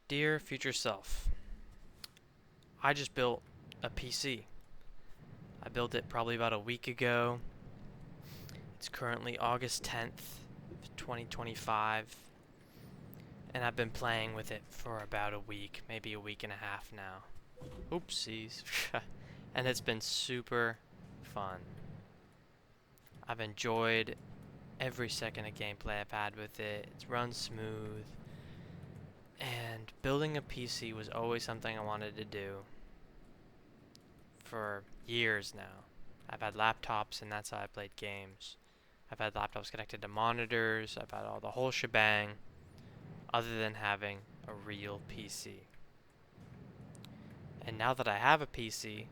Dear future self, I just built a PC. I built it probably about a week ago. It's currently August 10th, 2025, and I've been playing with it for about a week, maybe a week and a half now. Oopsies. And it's been super fun. I've enjoyed every second of gameplay I've had with it. It's run smooth. And building a PC was always something I wanted to do for years now. I've had laptops, and that's how I played games. I've had laptops connected to monitors. I've had all the whole shebang, other than having a real PC. And now that I have a PC,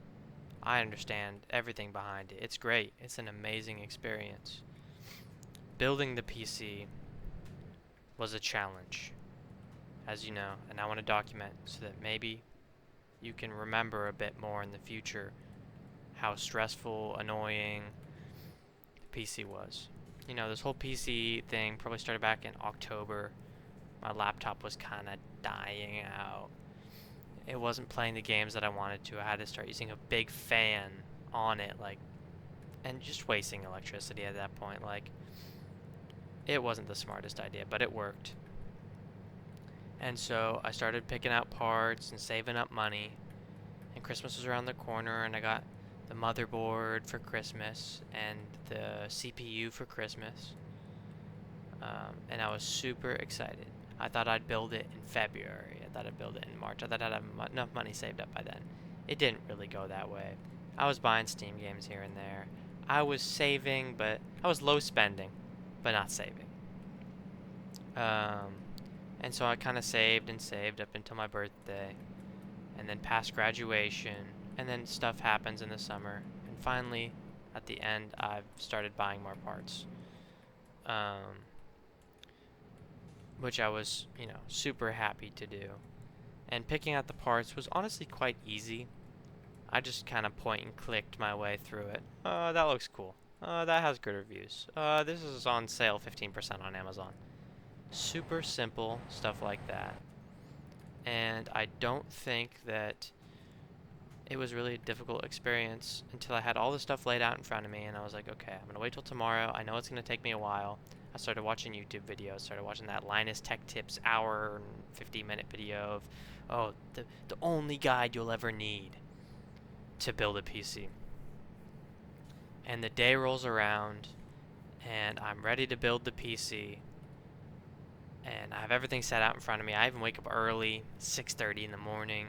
I understand everything behind it. It's great. It's an amazing experience. Building the PC was a challenge, as you know, and I want to document so that maybe you can remember a bit more in the future how stressful, annoying the PC was. You know, this whole PC thing probably started back in October. My laptop was kind of dying out. It wasn't playing the games that I wanted to. I had to start using a big fan on it, and just wasting electricity at that point. It wasn't the smartest idea, but it worked. And so I started picking out parts and saving up money. And Christmas was around the corner, and I got the motherboard for Christmas and the CPU for Christmas. And I was super excited. I thought I'd build it in February. I thought I'd build it in March. I thought I'd have enough money saved up by then. It didn't really go that way. I was buying Steam games here and there. I was saving, but I was low spending, but not saving. Um, and so I kind of saved and saved up until my birthday, and then past graduation, and then stuff happens in the summer, and finally, at the end, I've started buying more parts. Um, which I was, super happy to do. And picking out the parts was honestly quite easy. I just kind of point and clicked my way through it. That looks cool. That has good reviews. This is on sale 15% on Amazon. Super simple stuff like that. And I don't think that it was really a difficult experience until I had all the stuff laid out in front of me, and I was like, okay, I'm gonna wait till tomorrow. I know it's gonna take me a while. I started watching YouTube videos, started watching that Linus Tech Tips hour and 50-minute video of, the only guide you'll ever need to build a PC. And the day rolls around, and I'm ready to build the PC, and I have everything set out in front of me. I even wake up early, 6:30 in the morning.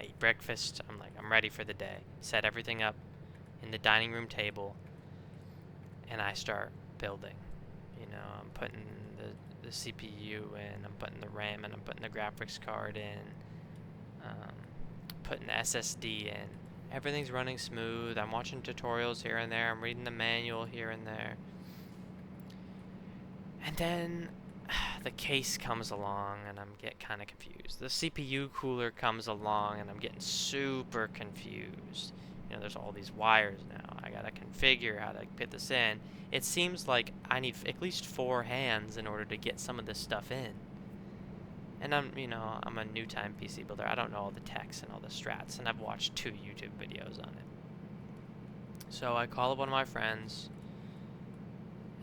I eat breakfast. I'm ready for the day. Set everything up in the dining room table, and I start building. I'm putting the CPU in, I'm putting the RAM in, I'm putting the graphics card in, putting the SSD in. Everything's running smooth. I'm watching tutorials here and there. I'm reading the manual here and there. And then the case comes along, and I'm getting kind of confused. The CPU cooler comes along, and I'm getting super confused. There's all these wires now. I gotta configure how to put this in. It seems like I need at least 4 hands in order to get some of this stuff in. And I'm a new time PC builder. I don't know all the techs and all the strats, and I've watched 2 YouTube videos on it. So I call up one of my friends,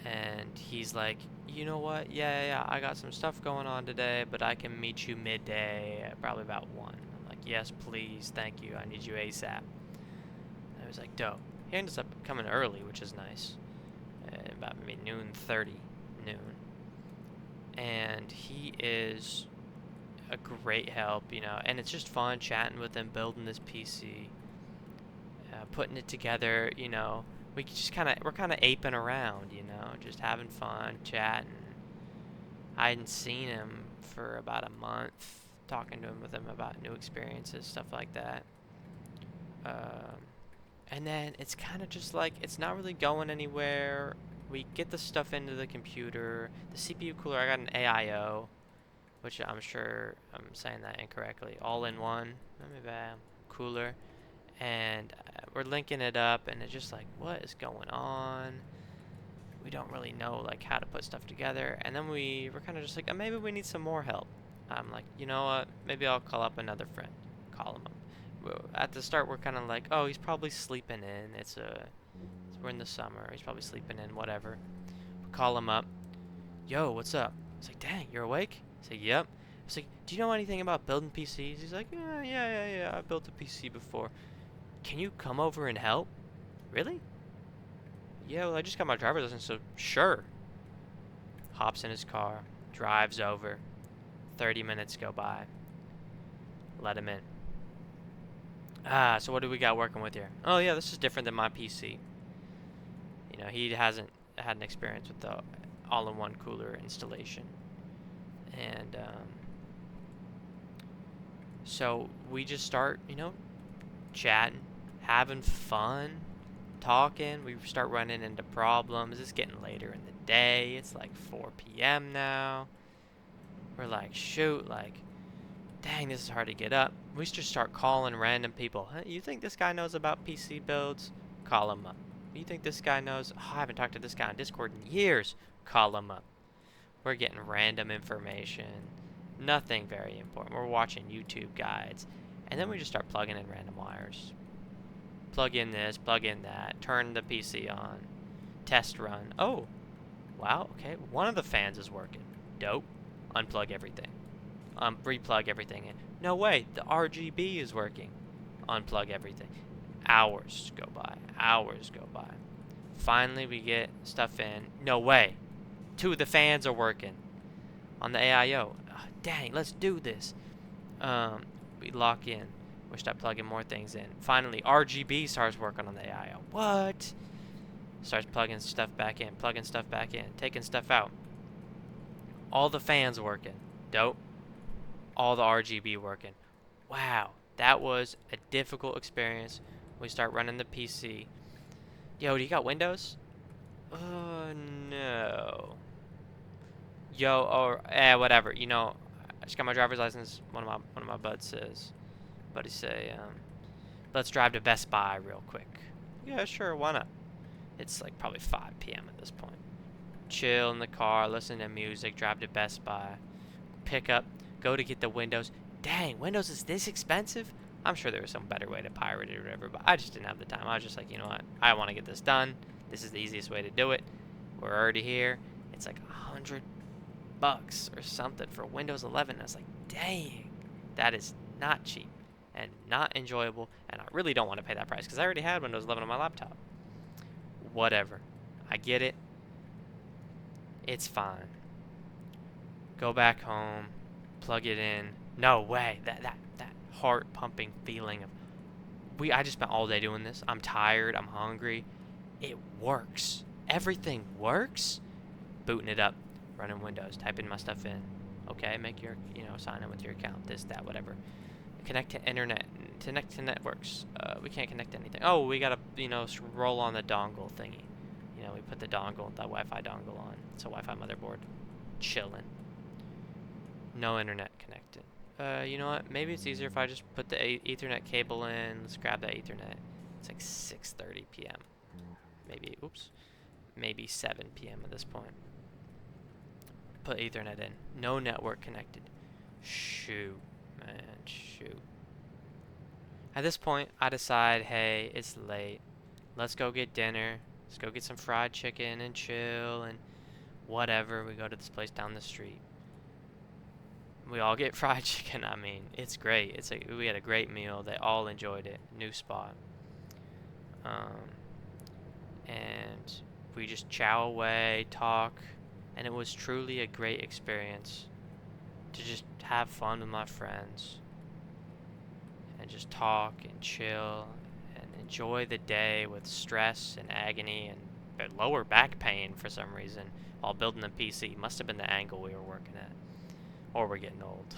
and he's like, you know what? Yeah, I got some stuff going on today, but I can meet you midday, probably about 1. I'm like, yes, please, thank you. I need you ASAP. And I was like, dope. He ends up coming early, which is nice. About maybe noon. And he is a great help, and it's just fun chatting with him, building this PC, putting it together, we're kind of aping around, just having fun, chatting. I hadn't seen him for about a month, talking to him with him about new experiences, stuff like that. And then it's kind of just like, it's not really going anywhere. We get the stuff into the computer. The CPU cooler, I got an AIO, which I'm sure I'm saying that incorrectly. All-in-one, cooler. And we're linking it up, and it's just like, what is going on? We don't really know how to put stuff together. And then we're kind of just like, maybe we need some more help. I'm like, you know what? Maybe I'll call up another friend. Call him up. At the start, we're kind of like, oh, he's probably sleeping in. We're in the summer. He's probably sleeping in. Whatever. We call him up. Yo, what's up? It's like, dang, you're awake? I say, yep. It's like, do you know anything about building PCs? He's like, yeah. I built a PC before. Can you come over and help? Really? Yeah, well, I just got my driver's license, so sure. Hops in his car, drives over. 30 minutes go by. Let him in. So what do we got working with here? Oh yeah, this is different than my PC. You know, he hasn't had an experience with the all-in-one cooler installation. And so we just start, chatting, having fun, talking. We start running into problems. It's getting later in the day. It's like 4 p.m. now. We're like, shoot, like, dang, this is hard to get up. We just start calling random people. Hey, you think this guy knows about PC builds? Call him up. You think this guy knows? Oh, I haven't talked to this guy on Discord in years. Call him up. We're getting random information. Nothing very important. We're watching YouTube guides. And then we just start plugging in random wires. Plug in this, plug in that. Turn the PC on. Test run. Oh, wow, okay. One of the fans is working. Dope. Unplug everything. Replug everything in. No way, the RGB is working. Unplug everything. Hours go by. Finally, we get stuff in. No way. 2 of the fans are working on the AIO. Dang, let's do this. We lock in. We start plugging more things in. Finally, RGB starts working on the AIO. What? Starts plugging stuff back in, taking stuff out. All the fans working. Dope. All the RGB working. Wow, that was a difficult experience. We start running the PC. Yo, do you got Windows? No. Yo, or whatever. I just got my driver's license. One of my buddies say, let's drive to Best Buy real quick. Yeah, sure, why not? It's like probably 5 p.m. at this point. Chill in the car, listen to music, drive to Best Buy, pick up, go to get the Windows. Dang, Windows is this expensive? I'm sure there was some better way to pirate it or whatever, but I just didn't have the time. I was just like, you know what? I want to get this done. This is the easiest way to do it. We're already here. It's like $100 or something for Windows 11. I was like, dang, that is not cheap and not enjoyable, and I really don't want to pay that price because I already had Windows 11 on my laptop. Whatever. I get it. It's fine. Go back home, plug it in. No way. That heart pumping feeling of I just spent all day doing this. I'm tired, I'm hungry. It works. Everything works. Booting it up, running Windows, typing my stuff in. Okay, make your, sign in with your account, this, that, whatever. Connect to internet, connect to networks. We can't connect to anything. Oh, we gotta, roll on the dongle thingy. We put the Wi-Fi dongle on. It's a Wi-Fi motherboard. Chilling. No internet connected. You know what? Maybe it's easier if I just put the Ethernet cable in. Let's grab that Ethernet. It's like 6:30 p.m. Maybe 7 p.m. at this point. Put Ethernet in. No network connected. Shoot, man, shoot. At this point, I decide, hey, it's late. Let's go get dinner. Let's go get some fried chicken and chill and whatever. We go to this place down the street. We all get fried chicken. I mean, it's great. We had a great meal. They all enjoyed it. New spot. And we just chow away, talk, and it was truly a great experience to just have fun with my friends and just talk and chill and enjoy the day with stress and agony and lower back pain for some reason while building the PC. Must have been the angle we were working at. Or we're getting old.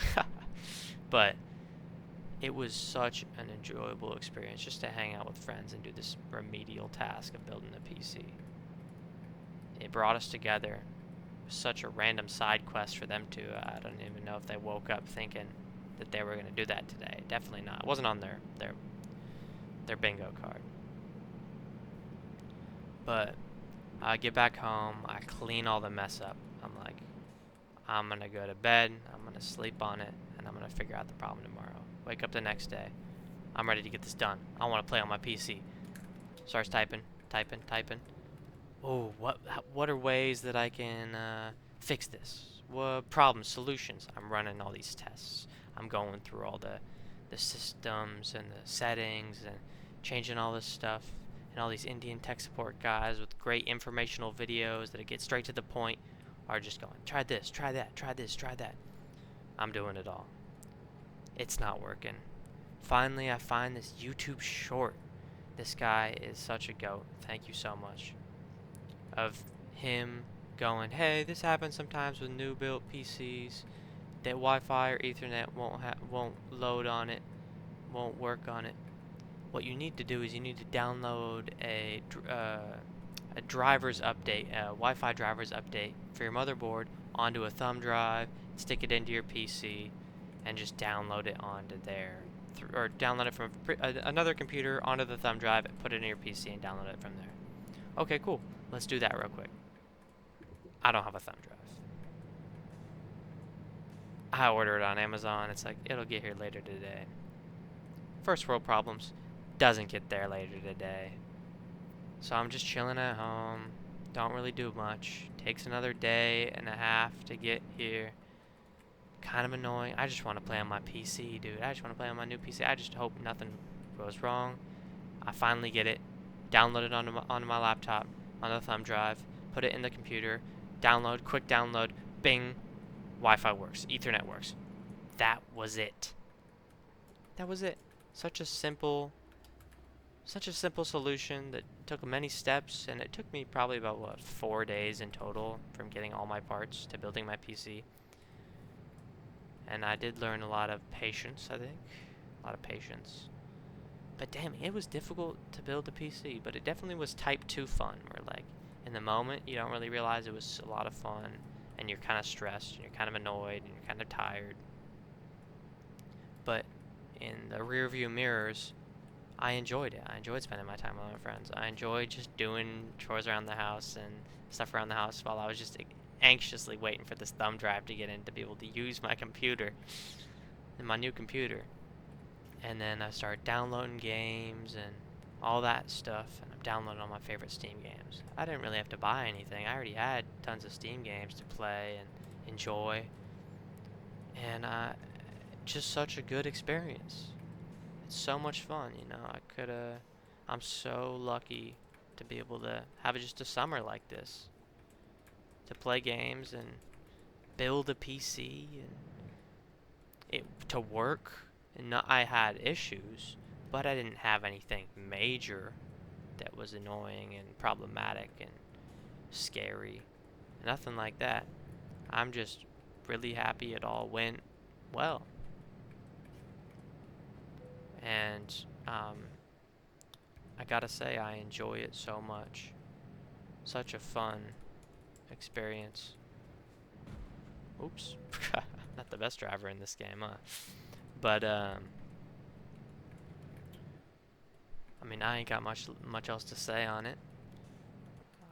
But it was such an enjoyable experience just to hang out with friends and do this remedial task of building a PC. It brought us together. Such a random side quest for them too. I don't even know if they woke up thinking that they were going to do that today. Definitely not. It wasn't on their bingo card. But I get back home. I clean all the mess up. I'm like, I'm gonna go to bed, I'm gonna sleep on it, and I'm gonna figure out the problem tomorrow. Wake up the next day. I'm ready to get this done. I want to play on my PC. Starts typing, typing, typing. Oh, what are ways that I can fix this? What problems, solutions? I'm running all these tests. I'm going through all the systems and the settings and changing all this stuff. And all these Indian tech support guys with great informational videos that get straight to the point are just going, try this, try that, try this, try that. I'm doing it all. It's not working. Finally, I find this YouTube short. This guy is such a goat. Thank you so much. Of him going, hey, this happens sometimes with new built PCs. That Wi-Fi or Ethernet won't load on it, won't work on it. What you need to do is you need to download a driver's update, a Wi-Fi driver's update for your motherboard onto a thumb drive, stick it into your PC, and just download it onto there. Or download it from another computer onto the thumb drive, put it in your PC, and download it from there. Okay, cool. Let's do that real quick. I don't have a thumb drive. I ordered it on Amazon. It's like, it'll get here later today. First world problems. Doesn't get there later today. So I'm just chilling at home. Don't really do much. Takes another day and a half to get here. Kind of annoying. I just want to play on my PC, dude. I just want to play on my new PC. I just hope nothing goes wrong. I finally get it. Download it onto my laptop, on the thumb drive. Put it in the computer. Download. Quick download. Bing. Wi-Fi works. Ethernet works. That was it. That was it. Such a simple solution that took many steps, and it took me probably about, what, 4 days in total from getting all my parts to building my PC. And I did learn a lot of patience, I think. A lot of patience. But damn, it was difficult to build a PC, but it definitely was type 2 fun, where like, in the moment, you don't really realize it was a lot of fun, and you're kind of stressed, and you're kind of annoyed, and you're kind of tired. But in the rear view mirrors, I enjoyed it. I enjoyed spending my time with my friends. I enjoyed just doing chores around the house and stuff around the house while I was just anxiously waiting for this thumb drive to get in to be able to use my computer, and my new computer. And then I started downloading games and all that stuff, and I'm downloading all my favorite Steam games. I didn't really have to buy anything. I already had tons of Steam games to play and enjoy, and just such a good experience. It's so much fun, you know. I'm so lucky to be able to have just a summer like this, to play games and build a PC and to work. And not, I had issues, but I didn't have anything major that was annoying and problematic and scary. Nothing like that. I'm just really happy it all went well. And I gotta say, I enjoy it so much. Such a fun experience. Oops. Not the best driver in this game, huh? But, I mean, I ain't got much else to say on it.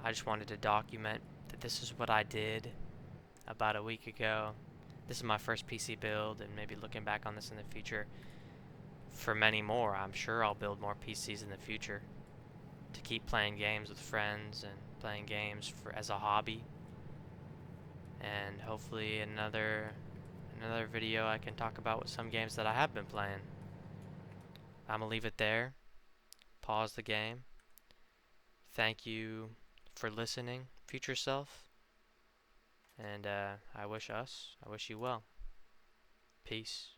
I just wanted to document that this is what I did about a week ago. This is my first PC build, and maybe looking back on this in the future, for many more, I'm sure I'll build more PCs in the future to keep playing games with friends and playing games as a hobby. And hopefully another video I can talk about with some games that I have been playing. I'm gonna leave it there. Pause the game. Thank you for listening, future self. And I wish you well. Peace.